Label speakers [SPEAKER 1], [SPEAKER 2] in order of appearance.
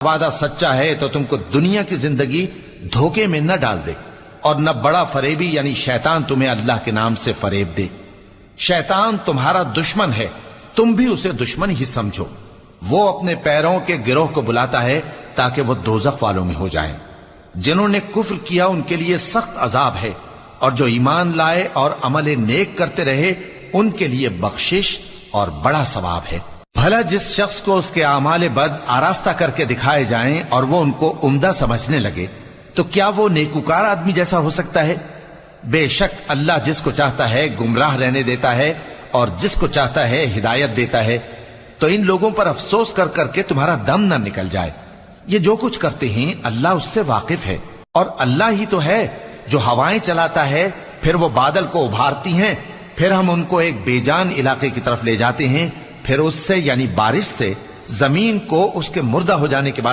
[SPEAKER 1] وعدہ سچا ہے تو تم کو دنیا کی زندگی دھوکے میں نہ ڈال دے، اور نہ بڑا فریبی یعنی شیطان تمہیں اللہ کے نام سے فریب دے۔ شیطان تمہارا دشمن ہے، تم بھی اسے دشمن ہی سمجھو۔ وہ اپنے پیروں کے گروہ کو بلاتا ہے تاکہ وہ دوزخ والوں میں ہو جائیں۔ جنہوں نے کفر کیا ان کے لیے سخت عذاب ہے، اور جو ایمان لائے اور عمل نیک کرتے رہے ان کے لیے بخشش اور بڑا ثواب ہے۔ بھلا جس شخص کو اس کے اعمال بد آراستہ کر کے دکھائے جائیں اور وہ ان کو عمدہ سمجھنے لگے تو کیا وہ نیکوکار آدمی جیسا ہو سکتا ہے؟ بے شک اللہ جس کو چاہتا ہے گمراہ رہنے دیتا ہے اور جس کو چاہتا ہے ہدایت دیتا ہے۔ تو ان لوگوں پر افسوس کر کر کے تمہارا دم نہ نکل جائے۔ یہ جو کچھ کرتے ہیں اللہ اس سے واقف ہے، اور اللہ ہی تو ہے جو ہوائیں چلاتا ہے، پھر وہ بادل کو ابھارتی ہیں، پھر ہم ان کو ایک بے جان علاقے کی طرف لے جاتے ہیں، پھر اس سے یعنی بارش سے زمین کو اس کے مردہ ہو جانے کے بعد